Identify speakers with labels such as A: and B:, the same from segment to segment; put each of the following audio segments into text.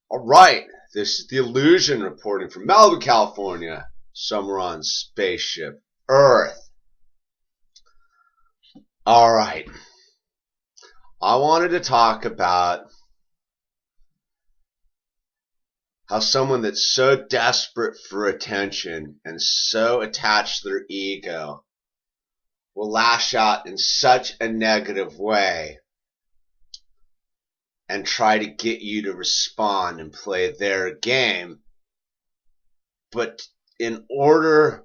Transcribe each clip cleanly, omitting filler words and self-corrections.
A: All right, this is the Illusion reporting from Malibu, California, somewhere on spaceship Earth. All right, I wanted to talk about how someone that's so desperate for attention and so attached to their ego will lash out in such a negative way and try to get you to respond and play their game. But in order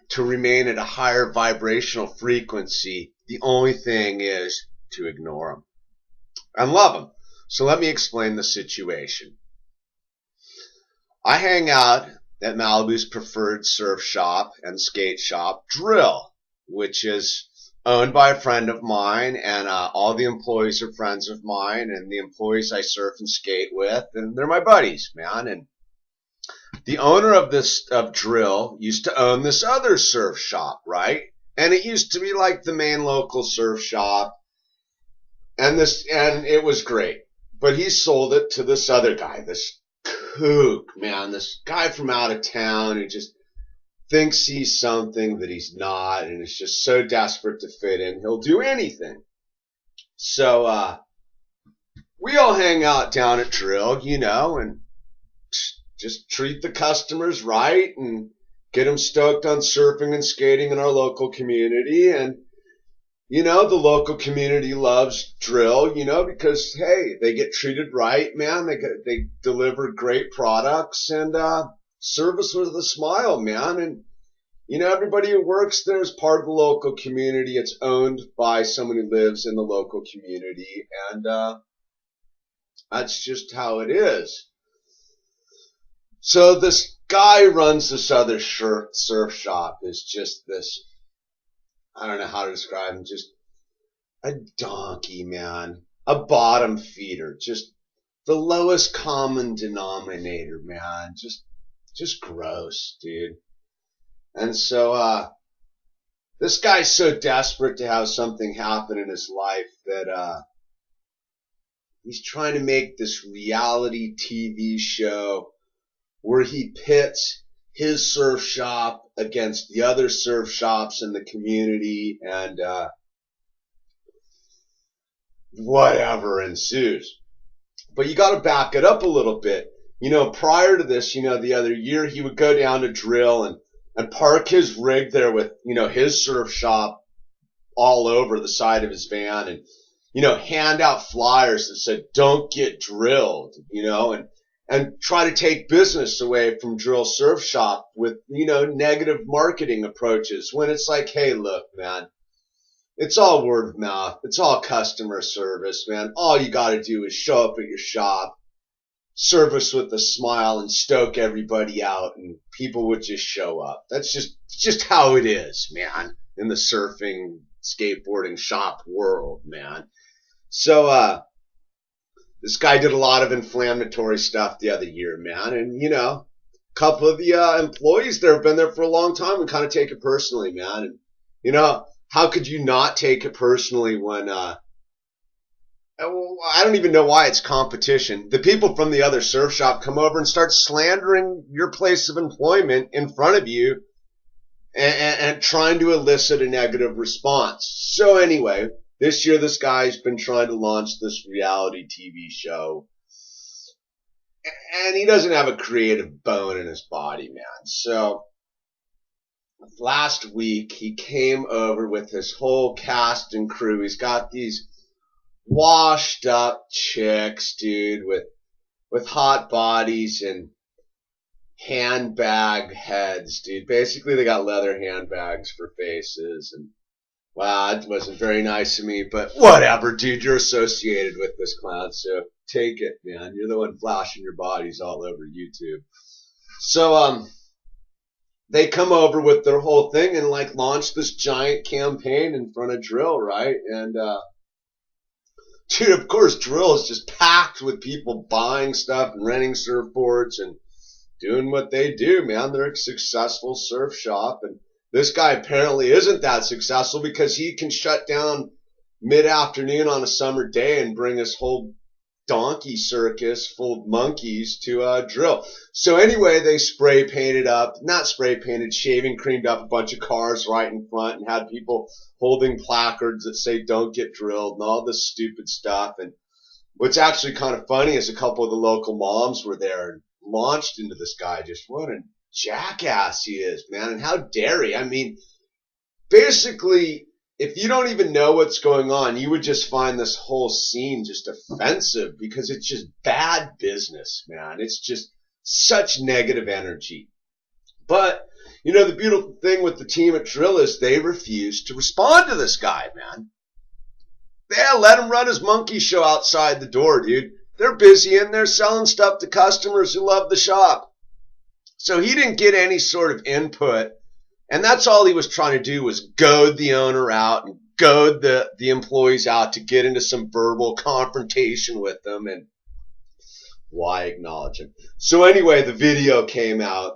A: to remain at a higher vibrational frequency, the only thing is to ignore them and love them. So let me explain the situation. I hang out at Malibu's preferred surf shop and skate shop, Drill, which is owned by a friend of mine, and all the employees are friends of mine, and the employees I surf and skate with, and they're my buddies, man. And the owner of Drill used to own this other surf shop, right? And it used to be like the main local surf shop, and it was great. But he sold it to this other guy, this kook, man, this guy from out of town who just thinks he's something that he's not, and is just so desperate to fit in, he'll do anything. So we all hang out down at Drill, and just treat the customers right and get them stoked on surfing and skating in our local community. And the local community loves Drill, because hey, they get treated right, man. They deliver great products and service with a smile, man. And everybody who works there is part of the local community. It's owned by someone who lives in the local community, and that's just how it is. So this guy runs this other surf shop, is just this, I don't know how to describe him, just a donkey, man, a bottom feeder, just the lowest common denominator, man, just gross, dude. And so this guy's so desperate to have something happen in his life that he's trying to make this reality TV show where he pits his surf shop against the other surf shops in the community, and whatever ensues. But you got to back it up a little bit. Prior to this, the other year, he would go down to Drill and park his rig there with, his surf shop all over the side of his van, and, hand out flyers that said, "Don't get drilled," and try to take business away from Drill Surf Shop with, negative marketing approaches, when it's like, hey, look, man, it's all word of mouth. It's all customer service, man. All you got to do is show up at your shop, service with a smile, and stoke everybody out, and people would just show up. That's just how it is, man, in the surfing, skateboarding shop world, man. So, this guy did a lot of inflammatory stuff the other year, man. And, a couple of the employees there have been there for a long time and kind of take it personally, man. And, how could you not take it personally when, I don't even know why it's competition. The people from the other surf shop come over and start slandering your place of employment in front of you and trying to elicit a negative response. So anyway, this year, this guy's been trying to launch this reality TV show, and he doesn't have a creative bone in his body, man. So last week, he came over with his whole cast and crew. He's got these washed up chicks, dude, with hot bodies and handbag heads, dude. Basically, they got leather handbags for faces, and wow, it wasn't very nice of me, but whatever, dude. You're associated with this clown, so take it, man. You're the one flashing your bodies all over YouTube. So, they come over with their whole thing and, launch this giant campaign in front of Drill, right? And, dude, of course, Drill is just packed with people buying stuff and renting surfboards and doing what they do, man. They're a successful surf shop, and this guy apparently isn't that successful because he can shut down mid-afternoon on a summer day and bring his whole donkey circus full of monkeys to drill. So anyway, they spray painted up, not spray painted, shaving creamed up a bunch of cars right in front and had people holding placards that say don't get drilled and all this stupid stuff. And what's actually kind of funny is a couple of the local moms were there and launched into this guy. Just what a jackass he is, man. And how dare he? I mean, basically, if you don't even know what's going on, you would just find this whole scene just offensive because it's just bad business, man. It's just such negative energy. But, you know, the beautiful thing with the team at Drill is they refuse to respond to this guy, man. Yeah, let him run his monkey show outside the door, dude. They're busy in there selling stuff to customers who love the shop. So he didn't get any sort of input. And that's all he was trying to do was goad the owner out and goad the employees out to get into some verbal confrontation with them. And why acknowledge him? So anyway, the video came out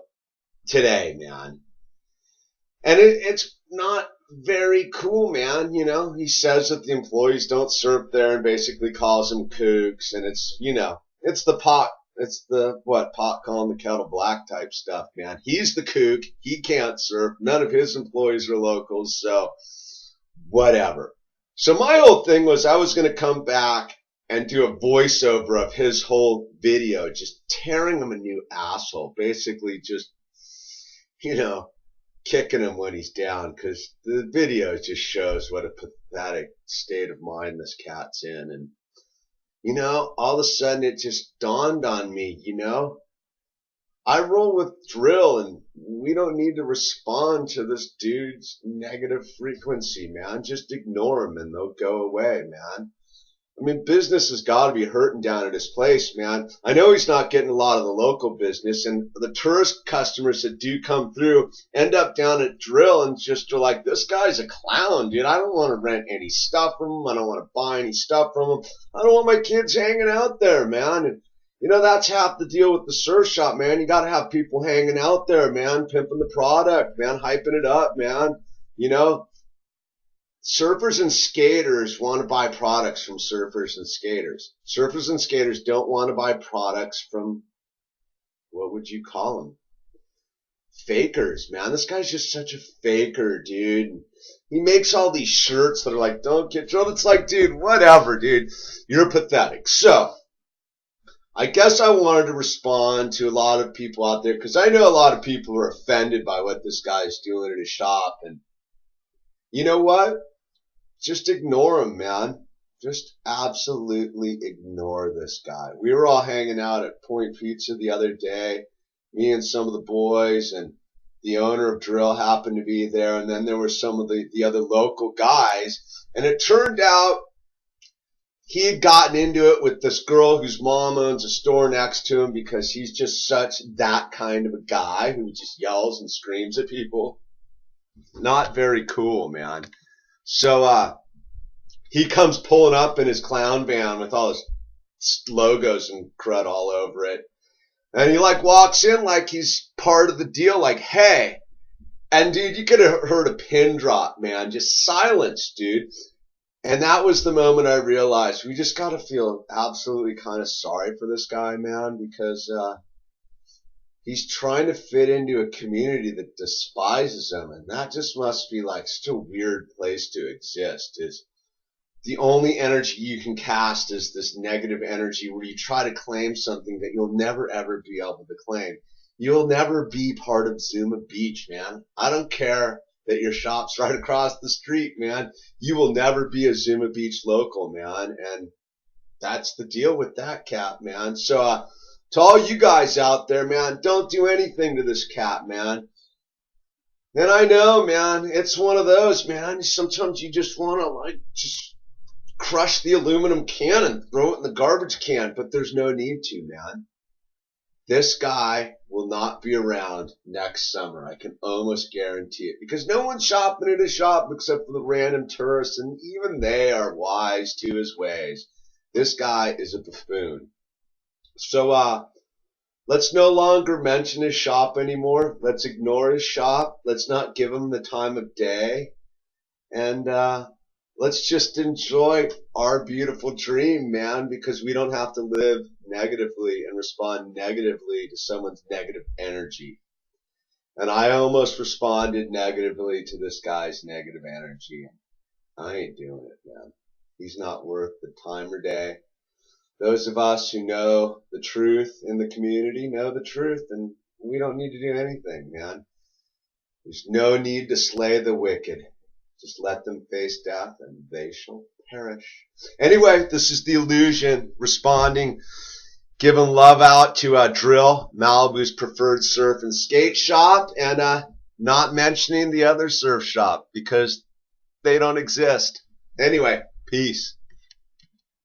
A: today, man. And it's not very cool, man. You know, he says that the employees don't surf there and basically calls them kooks. And it's, you know, it's the pot calling the kettle black type stuff, man. He's the kook. He can't surf. None of his employees are locals, so whatever. So my whole thing was I was going to come back and do a voiceover of his whole video, just tearing him a new asshole, basically just, you know, kicking him when he's down, because the video just shows what a pathetic state of mind this cat's in. And you know, all of a sudden it just dawned on me, you know, I roll with Drill and we don't need to respond to this dude's negative frequency, man. Just ignore him and they'll go away, man. I mean, business has got to be hurting down at his place, man. I know he's not getting a lot of the local business, and the tourist customers that do come through end up down at Drill and just are like, this guy's a clown, dude. I don't want to rent any stuff from him. I don't want to buy any stuff from him. I don't want my kids hanging out there, man. And, you know, that's half the deal with the surf shop, man. You got to have people hanging out there, man, pimping the product, man, hyping it up, man. You know, surfers and skaters want to buy products from surfers and skaters. Surfers and skaters don't want to buy products from, what would you call them? Fakers, man. This guy's just such a faker, dude. He makes all these shirts that are like, don't get drilled. It's like, dude, whatever, dude. You're pathetic. So, I guess I wanted to respond to a lot of people out there, because I know a lot of people are offended by what this guy's doing at his shop. And you know what? Just ignore him, man. Just absolutely ignore this guy. We were all hanging out at Point Pizza the other day, me and some of the boys, and the owner of Drill happened to be there, and then there were some of the other local guys, and it turned out he had gotten into it with this girl whose mom owns a store next to him, because he's just such that kind of a guy who just yells and screams at people. Not very cool, man. So he comes pulling up in his clown van with all his logos and crud all over it. And he like walks in like he's part of the deal, like, hey. And dude, you could have heard a pin drop, man. Just silence, dude. And that was the moment I realized we just got to feel absolutely kind of sorry for this guy, man, because he's trying to fit into a community that despises him, and that just must be like such a weird place to exist. Is the only energy you can cast is this negative energy where you try to claim something that you'll never ever be able to claim. You'll never be part of Zuma Beach, man. I don't care that your shop's right across the street, man. You will never be a Zuma Beach local, man, and that's the deal with that cat, man. So to all you guys out there, man, don't do anything to this cat, man. And I know, man, it's one of those, man. Sometimes you just want to, like, just crush the aluminum can and throw it in the garbage can, but there's no need to, man. This guy will not be around next summer. I can almost guarantee it, because no one's shopping at his shop except for the random tourists, and even they are wise to his ways. This guy is a buffoon. So, let's no longer mention his shop anymore. Let's ignore his shop. Let's not give him the time of day. And, let's just enjoy our beautiful dream, man, because we don't have to live negatively and respond negatively to someone's negative energy. And I almost responded negatively to this guy's negative energy. I ain't doing it, man. He's not worth the time or day. Those of us who know the truth in the community know the truth, and we don't need to do anything, man. There's no need to slay the wicked. Just let them face death, and they shall perish. Anyway, this is the Illusion responding, giving love out to Drill, Malibu's preferred surf and skate shop, and not mentioning the other surf shop because they don't exist. Anyway, peace.